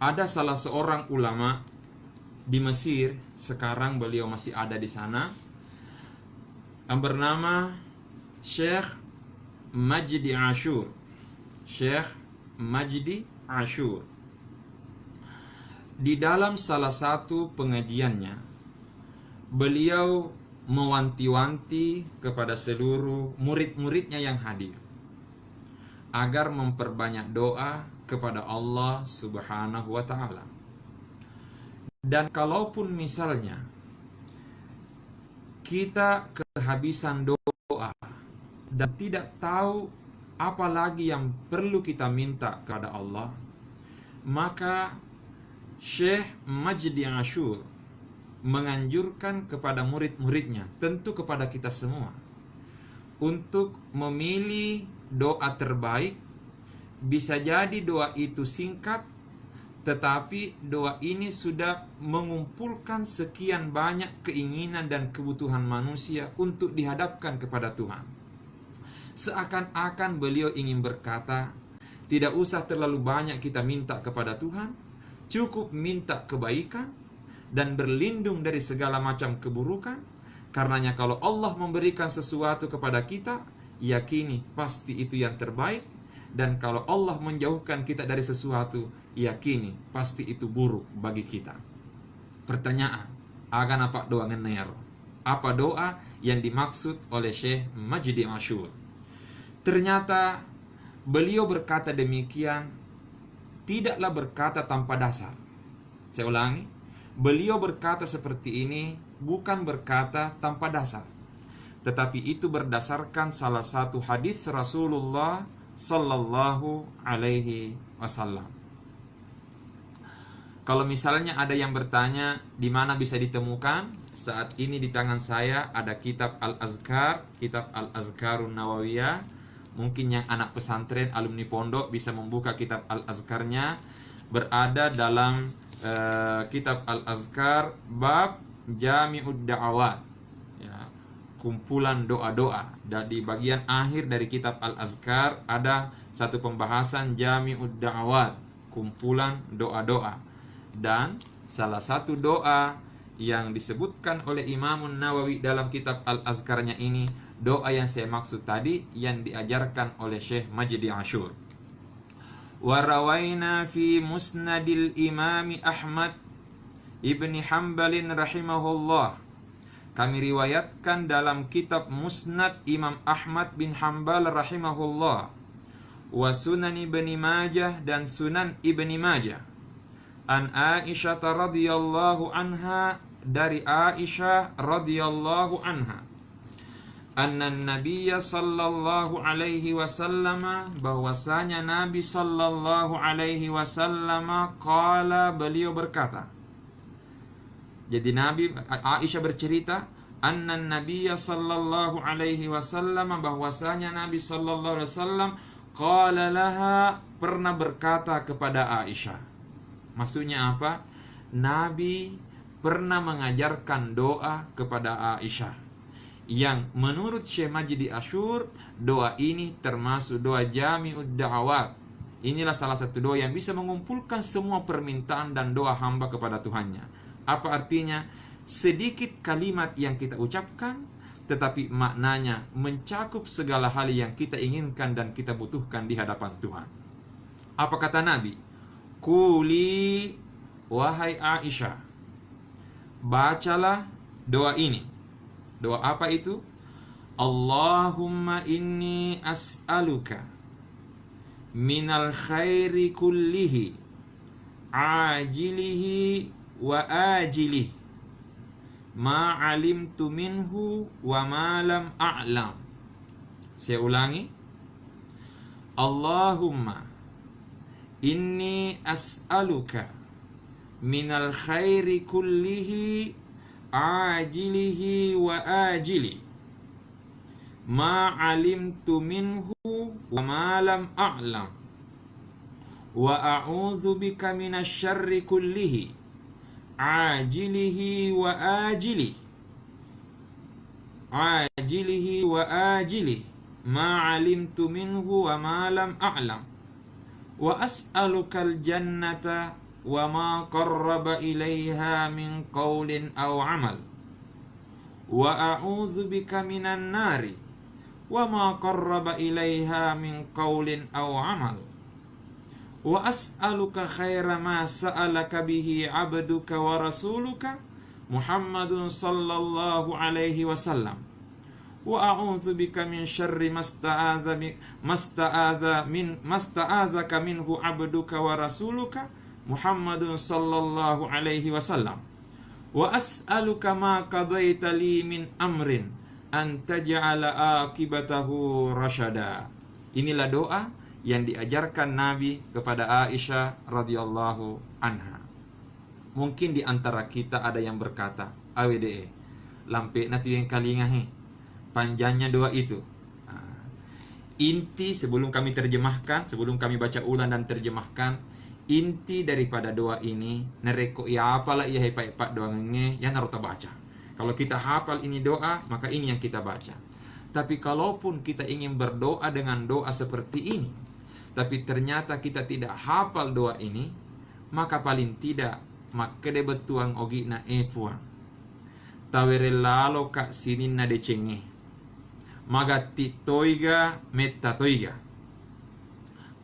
ada salah seorang ulama di Mesir, sekarang beliau masih ada di sana, yang bernama Syekh Majdi Ashur. Syekh Majdi Ashur. Di dalam salah satu pengajiannya, beliau mewanti-wanti kepada seluruh murid-muridnya yang hadir agar memperbanyak doa kepada Allah Subhanahu wa ta'ala. Dan kalaupun misalnya kita kehabisan doa dan tidak tahu apa lagi yang perlu kita minta kepada Allah, maka Syekh Majdi Ashur menganjurkan kepada murid-muridnya, tentu kepada kita semua, untuk memilih doa terbaik. Bisa jadi doa itu singkat, tetapi doa ini sudah mengumpulkan sekian banyak keinginan dan kebutuhan manusia untuk dihadapkan kepada Tuhan. Seakan-akan beliau ingin berkata, tidak usah terlalu banyak kita minta kepada Tuhan, cukup minta kebaikan dan berlindung dari segala macam keburukan. Karenanya kalau Allah memberikan sesuatu kepada kita, yakini pasti itu yang terbaik. Dan kalau Allah menjauhkan kita dari sesuatu, yakini pasti itu buruk bagi kita. Pertanyaan, agan apa doa ngener? Apa doa yang dimaksud oleh Syekh Majdi Ashur? Ternyata beliau berkata demikian, tidaklah berkata tanpa dasar. Saya ulangi, beliau berkata seperti ini bukan berkata tanpa dasar, tetapi itu berdasarkan salah satu hadis Rasulullah Sallallahu Alaihi Wasallam. Kalau misalnya ada yang bertanya di mana bisa ditemukan, saat ini di tangan saya ada kitab Al-Azkar, kitab Al-Azkarun Nawawiyah. Mungkin yang anak pesantren, alumni pondok bisa membuka kitab Al-Azkarnya. Berada dalam kitab Al-Azkar bab Jami'ud Da'awat, ya, kumpulan doa-doa. Dan di bagian akhir dari kitab Al-Azkar ada satu pembahasan Jami'ud Da'awat, kumpulan doa-doa. Dan salah satu doa yang disebutkan oleh Imam Nawawi dalam kitab Al-Azkarnya ini, doa yang saya maksud tadi yang diajarkan oleh Syekh Majdi Ashur. Wa rawaina fi musnadil imami Ahmad ibni Hanbalin rahimahullah. Kami riwayatkan dalam kitab Musnad Imam Ahmad bin Hanbal rahimahullah, wa Sunan Ibni Majah dan Sunan Ibni Majah, an Aisyah radhiyallahu anha, dari Aisyah radhiyallahu anha, anna Nabiyya sallallahu alaihi wasallam, bahwasanya Nabi sallallahu alaihi wasallam qala, beliau berkata. Jadi Nabi, Aisyah bercerita, anna Nabiyya sallallahu alaihi wasallam, bahwasanya Nabi sallallahu alaihi wasallam qala laha, pernah berkata kepada Aisyah. Maksudnya apa? Nabi pernah mengajarkan doa kepada Aisyah, yang menurut Syekh Majdi Ashur, doa ini termasuk doa Jami'ud Da'awat. Inilah salah satu doa yang bisa mengumpulkan semua permintaan dan doa hamba kepada Tuhannya. Apa artinya? Sedikit kalimat yang kita ucapkan, tetapi maknanya mencakup segala hal yang kita inginkan dan kita butuhkan di hadapan Tuhan. Apa kata Nabi? Quli, wahai Aisyah, bacalah doa ini. Doa apa itu? Allahumma inni as'aluka minal khairi kullihi ajilihi wa ajilih ma alimtu minhu wa ma lam a'lam. Saya ulangi, Allahumma inni as'aluka minal khairi kullihi ajilihi wa ajilih ma alimtu minhu wa ma lam a'lam wa a'udzu bika minasy syarri kullihi ajilihi wa ajilih ma alimtu minhu wa ma lam a'lam wa as'alukal jannata wa ma qarraba ilaiha min qawlin aw amal. Wa a'udzu bika minan nari wa ma qarraba ilaiha min qawlin aw amal. Wa as'aluka khaira ma sa'alaka bihi 'abduka wa rasuluka Muhammadun sallallahu alaihi wasallam. Wa a'udzu bika min syarri masta'adzaka minhu 'abduka wa rasuluka Muhammadun sallallahu alaihi wasallam. Wa as'aluka ma qadaita li min amrin an taj'ala akibatahu rasyada. Inilah doa yang diajarkan Nabi kepada Aisyah radhiyallahu anha. Mungkin di antara kita ada yang berkata, "Awde, lampe natu yang kalingahe." Panjangnya doa itu. Inti sebelum kami terjemahkan, sebelum kami baca ulang dan terjemahkan, inti daripada doa ini nereko ya apalah ia hepa-hepa doa ngenge yang harus kita baca. Kalau kita hafal ini doa, maka ini yang kita baca. Tapi kalaupun kita ingin berdoa dengan doa seperti ini, tapi ternyata kita tidak hafal doa ini, maka paling tidak maka de betuang ogi na puang tawere lalo ka sinin na de cenge magati toiga metta toiga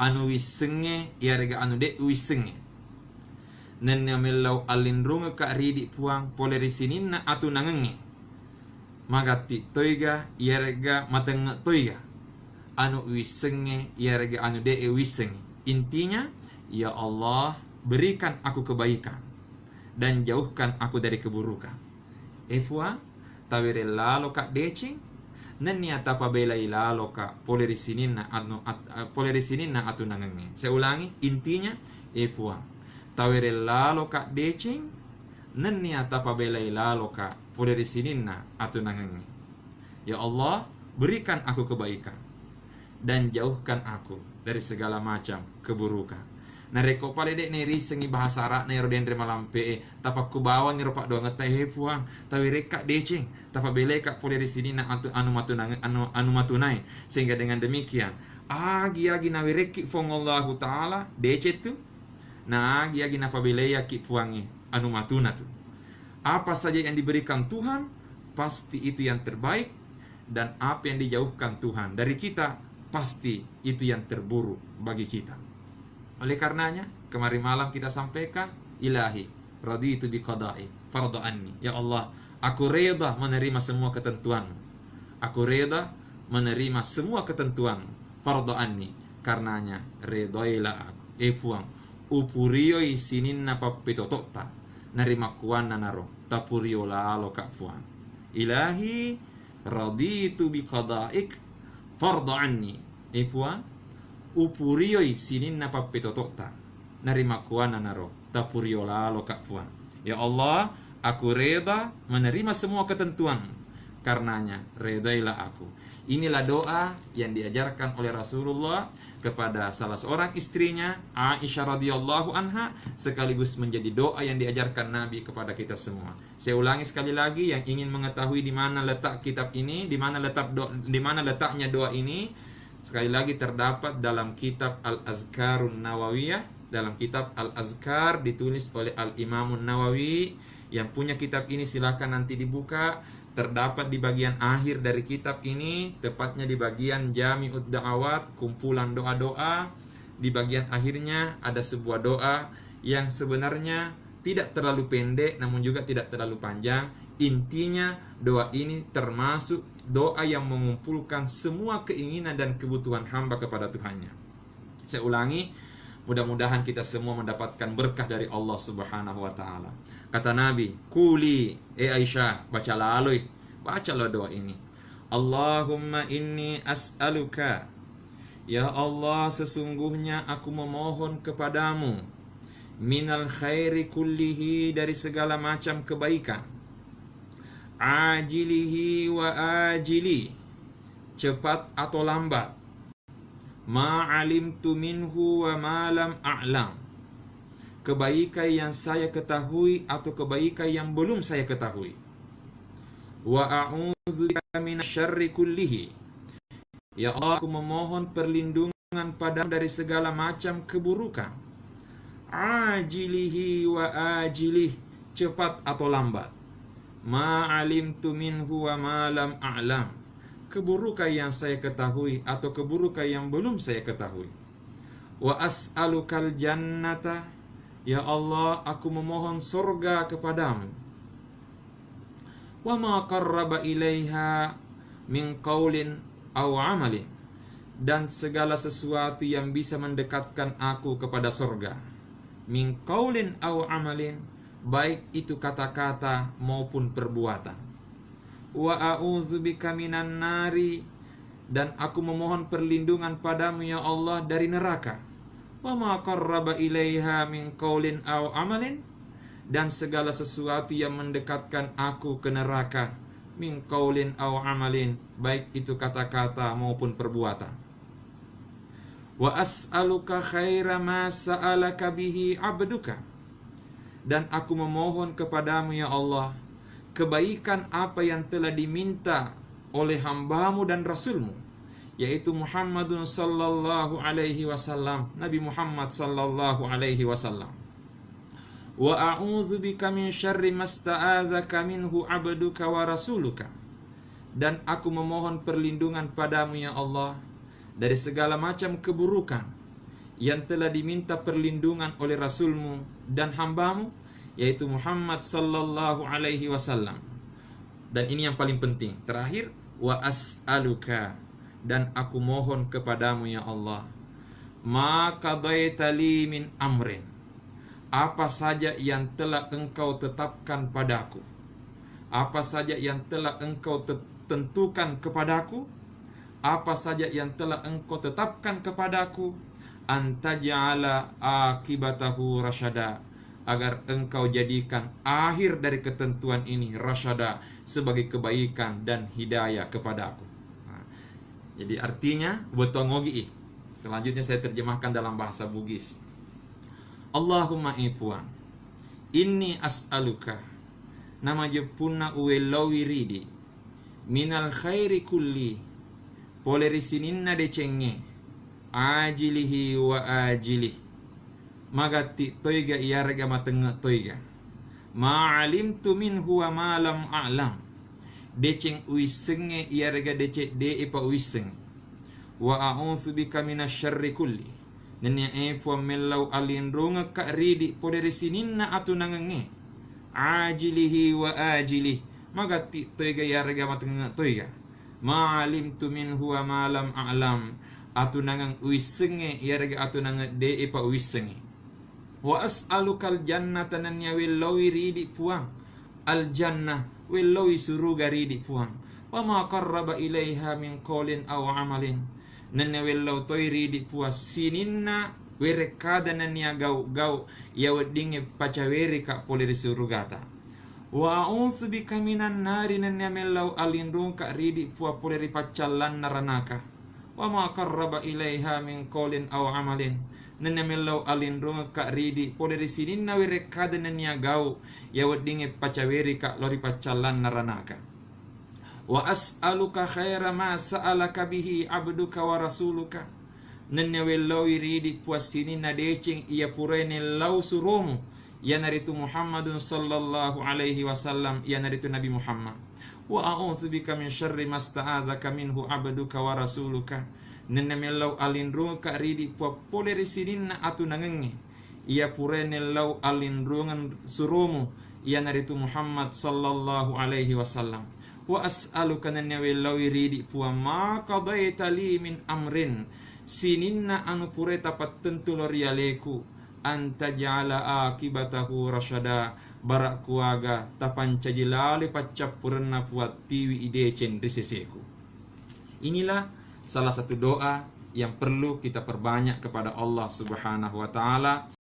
anu wisenge yarga anu de wisenge nenna mellau alindrunga ka ridi puang poleri sinin na atu nangenge magati toiga yarga mateng toiga anu wisenge yarga anu de wisenge. Intinya, ya Allah, berikan aku kebaikan dan jauhkan aku dari keburukan. Efwa tawere lalo ka decing nenia tapa belai lalo ka polerisinin na atu nangenge. Saya ulangi, intinya efwa tawere lalo ka decing nenia tapa belai lalo ka polerisinin na atu nangenge. Ya Allah, berikan aku kebaikan dan jauhkan aku dari segala macam keburukan. Nareko pale dek neri sengi bahasa Arab nero dendre malampe tapak ku bawa nero pak doang ngeteh puang tawi reka decing tapak bele kak pole di sini na anu matunai sehingga dengan demikian agi nawi reki fongallahu taala dece tu na agi napa bele ya ki puangi anu matuna tu. Apa saja yang diberikan Tuhan pasti itu yang terbaik, dan apa yang dijauhkan Tuhan dari kita pasti itu yang terburuk bagi kita. Oleh karenanya, kemarin malam kita sampaikan, Ilahi, raditu bi qada'i fardhu anni. Ya Allah, aku reda menerima semua ketentuan-Mu. Aku reda menerima semua ketentuan fardhu anni. Karenanya, redailah aku. Efuang, upurioi sininna pappetotota. Narima kuana naro, tapurio lalo kakfuan. Ilahi, raditu bi qada'ik fardhu anni. Efuang, upurioi sinin napa petotota narima kuana naro tapuriola lo kakfuan. Ya Allah, aku reda menerima semua ketentuan, karenanya redailah aku. Inilah doa yang diajarkan oleh Rasulullah kepada salah seorang istrinya, Aisyah radhiyallahu anha, sekaligus menjadi doa yang diajarkan Nabi kepada kita semua. Saya ulangi sekali lagi, yang ingin mengetahui di mana letak kitab ini, di mana letaknya doa ini, sekali lagi terdapat dalam kitab Al-Azkarun Nawawiyah. Dalam kitab Al-Azkar ditulis oleh Al-Imamun Nawawi. Yang punya kitab ini silakan nanti dibuka. Terdapat di bagian akhir dari kitab ini, tepatnya di bagian Jami'ud Da'awat, kumpulan doa-doa. Di bagian akhirnya ada sebuah doa yang sebenarnya tidak terlalu pendek namun juga tidak terlalu panjang. Intinya doa ini termasuk doa yang mengumpulkan semua keinginan dan kebutuhan hamba kepada Tuhannya. Saya ulangi, mudah-mudahan kita semua mendapatkan berkah dari Allah Subhanahu wa taala. Kata Nabi, "Kuli, Aisyah, bacalah doa ini. Allahumma inni as'aluka, ya Allah, sesungguhnya aku memohon kepadamu, minal khairi kullihi, dari segala macam kebaikan, ajilihi wa ajili, cepat atau lambat, ma'alimtu minhu wa ma'lam a'lam, kebaikan yang saya ketahui atau kebaikan yang belum saya ketahui, wa a'udzubika minasyarri kullihi, ya Allah, aku memohon perlindungan padamu dari segala macam keburukan, ajilihi wa ajilih, cepat atau lambat. Ma alimtu minhu wa ma lam a'lam, keburukan yang saya ketahui atau keburukan yang belum saya ketahui. Wa as'alukal jannata, ya Allah, aku memohon surga kepadamu. Wa ma qarraba ilaiha min qaulin aw amalin, dan segala sesuatu yang bisa mendekatkan aku kepada surga. Min qaulin aw amalin, baik itu kata-kata maupun perbuatan. Wa a'udzubika minan nari, dan aku memohon perlindungan padamu ya Allah dari neraka. Wa ma qarraba ilaiha min qaulin aw amalin, dan segala sesuatu yang mendekatkan aku ke neraka. Min qaulin aw amalin, baik itu kata-kata maupun perbuatan. Wa as'aluka khaira ma sa'alaka bihi abduka, dan aku memohon kepadamu ya Allah kebaikan apa yang telah diminta oleh hambamu dan rasulmu, yaitu Muhammadun sallallahu alaihi wasallam, Nabi Muhammad sallallahu alaihi wasallam. Wa a'udzubika min syarri masta'adzaka minhu abduka wa rasuluka, dan aku memohon perlindungan padamu ya Allah dari segala macam keburukan yang telah diminta perlindungan oleh Rasulmu dan hambamu, yaitu Muhammad sallallahu alaihi wasallam. Dan ini yang paling penting, terakhir, wa as'aluka, dan aku mohon kepadamu ya Allah, ma qadaita li min amrin, apa saja yang telah engkau tetapkan padaku, apa saja yang telah engkau tentukan kepadaku, apa saja yang telah engkau tetapkan kepadaku, antaja'ala akibatahu rasyada, agar engkau jadikan akhir dari ketentuan ini rasyada, sebagai kebaikan dan hidayah kepadaku. Jadi artinya botongogi. Selanjutnya saya terjemahkan dalam bahasa Bugis. Allahumma ipuan, inni as'aluka, nama jepuna uwelawi ridi, minal khairi kulli, polerisininna decenge, ajilihi wa ajilih, magati toiga iyarga matengah toiga, ma'alimtu minhu wa ma lam a'lam, deceng uisenge iyarga decek de ipa uisenge, wa a'udzu bika minasyarri kulli, nenya epo mellau alindronga ka ridi poderisininna atu nangenge, ajilihi wa ajilih, magati toiga iyarga matengah toiga, ma'alimtu minhu wa ma lam a'lam, atu nangang uisenge yarga atu nangang de ipa uisenge. Wa as'alukal jannata, nanya willawi ridi puang al jannah, willawi suruga ridi puang. Wa ma qarraba ilaiha min qaulin aw amalin, nanya willaw toy ridi puas sininna werekada nanya gau ya wedinge pacaweri ka poleri surugata. Wa a'udzu bika minan nari, nanya mellaw alindung ka ridi puas poleri pacalan naranaka. Wa ma qarraba ilaiha min qaulin aw amalin, nenemellaw alindronga ka ridi poleri sininna werekada nanya gau ya wedinge pacaweri ka lori pacalan naranaka. Wa as'aluka khaira ma sa'alaka bihi abduka wa rasuluka, nanya wellaw ridi puas sininna decing ia purene law surumu, ya naritu Muhammadun sallallahu alaihi wasallam, ya naritu Nabi Muhammad. Wa a'udzu bika min syarri masta'adzaka minhu abduka wa rasuluka, nenemellaw alindrunga ka ridi puas poleri sininna atu nangenge ia purene law alindrungan surumu, ya naritu Muhammad sallallahu alaihi wasallam. Wa as'aluka nenewellaw ridi puas ma qadaita li min amrin, sininna anu pureta pattentu lorialeku, anta ja'ala akibatahu rasyada, barak kuaga tapanca jilali pacapurna puat tiwi idecen riseseku. Inilah salah satu doa yang perlu kita perbanyak kepada Allah Subhanahu wa taala.